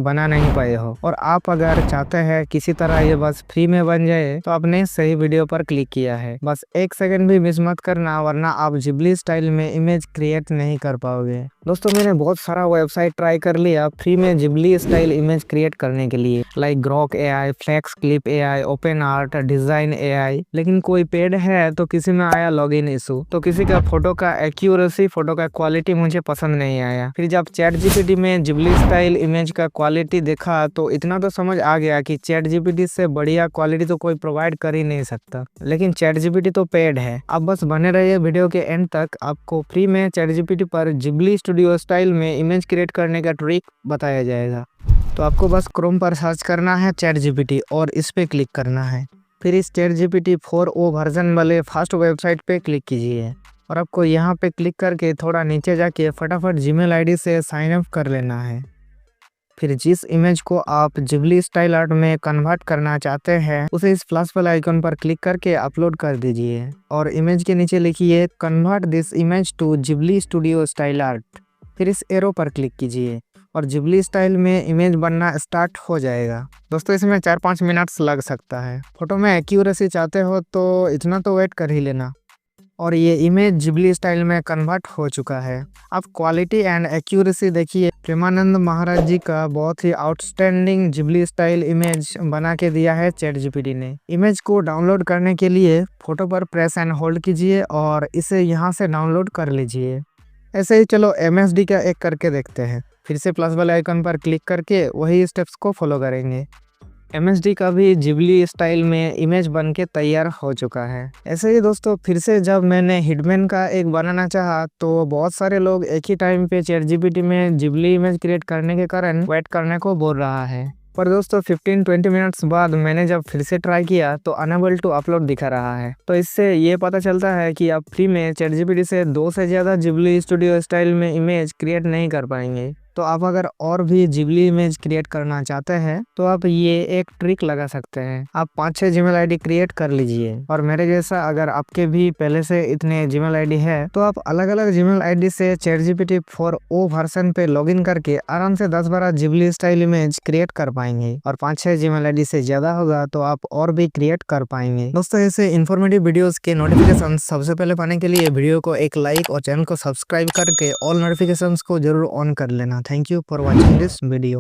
बना नहीं पाए हो और आप अगर चाहते हैं किसी तरह ये बस फ्री में बन जाए तो आपने सही वीडियो पर क्लिक किया है। बस एक सेकंड भी मिस मत करना वरना आप जिबली स्टाइल में इमेज क्रिएट नहीं कर पाओगे। दोस्तों मैंने बहुत सारा वेबसाइट ट्राई कर लिया फ्री में जिबली स्टाइल इमेज क्रिएट करने के लिए, like Grok AI, Flex Clip AI, open art, design AI, लेकिन कोई पेड है तो किसी में आया लॉगिन इशू, तो किसी का फोटो का एक्यूरेसी, फोटो का क्वालिटी मुझे पसंद नहीं आया। फिर जब चैट जीपीटी में जिबली स्टाइल इमेज का क्वालिटी देखा तो इतना तो समझ आ गया कि चैट जीपीटी से बढ़िया क्वालिटी तो कोई प्रोवाइड कर ही नहीं सकता, लेकिन चैट जीपीटी तो पेड है। अब बस बने रहिए वीडियो के एंड तक, आपको फ्री में चैट जीपीटी पर जिबली स्टूडियो स्टाइल में इमेज क्रिएट करने का ट्रिक बताया जाएगा। तो आपको बस क्रोम पर सर्च करना है चैट जीपीटी और इस पे क्लिक करना है। फिर इस चैट जीपीटी 4o वर्जन वाले फास्ट वेबसाइट पे क्लिक कीजिए और आपको यहाँ पे क्लिक करके थोड़ा नीचे जाके फटाफट जीमेल आईडी से साइन अप कर लेना है। फिर जिस इमेज को आप जिबली स्टाइल आर्ट में कन्वर्ट करना चाहते हैं उसे इस प्लस वाले आइकन पर क्लिक करके अपलोड कर दीजिए और इमेज के नीचे लिखिए convert this image to Ghibli studio style art. फिर इस एरो पर क्लिक कीजिए और जिबली स्टाइल में इमेज बनना स्टार्ट हो जाएगा। दोस्तों इसमें 4-5 मिनट्स लग सकता है। फोटो में एक्यूरेसी चाहते हो तो इतना तो वेट कर ही लेना। और ये इमेज जिबली स्टाइल में कन्वर्ट हो चुका है। अब क्वालिटी एंड एक्यूरेसी देखिए, प्रेमानंद महाराज जी का बहुत ही आउटस्टैंडिंग जिबली स्टाइल इमेज बना के दिया है चैट जीपीटी ने। इमेज को डाउनलोड करने के लिए फोटो पर प्रेस एंड होल्ड कीजिए और इसे यहाँ से डाउनलोड कर लीजिए। ऐसे ही चलो MSD का एक करके देखते हैं। फिर से प्लस वाले आइकन पर क्लिक करके वही स्टेप्स को फॉलो करेंगे। MSD का भी जिबली स्टाइल में इमेज बन के तैयार हो चुका है। ऐसे ही दोस्तों फिर से जब मैंने हिटमैन का एक बनाना चाहा तो बहुत सारे लोग एक ही टाइम पे चैट जीपीटी में जिबली इमेज क्रिएट करने के कारण वेट करने को बोल रहा है। पर दोस्तों 15-20 मिनट्स बाद मैंने जब फिर से ट्राई किया तो अनेबल टू अपलोड दिखा रहा है। तो इससे ये पता चलता है कि आप फ्री में चैट जीपीटी से 2 से ज़्यादा जिबली स्टूडियो स्टाइल में इमेज क्रिएट नहीं कर पाएंगे। तो आप अगर और भी जिबली इमेज क्रिएट करना चाहते हैं तो आप ये एक ट्रिक लगा सकते हैं। आप 5-6 जीमेल आईडी क्रिएट कर लीजिए और मेरे जैसा अगर आपके भी पहले से इतने जीमेल आईडी है तो आप अलग अलग जीमेल आईडी से चैट जीपीटी 4o वर्जन पे लॉगिन करके आराम से 10-12 जिबली स्टाइल इमेज क्रिएट कर पाएंगे और 5-6 जीमेल आईडी से ज्यादा होगा तो आप और भी क्रिएट कर पाएंगे। दोस्तों ऐसे इन्फॉर्मेटिव वीडियोस के नोटिफिकेशन सबसे पहले पाने के लिए वीडियो को एक लाइक और चैनल को सब्सक्राइब करके ऑल नोटिफिकेशंस को जरूर ऑन कर लेना। Thank you for watching this video.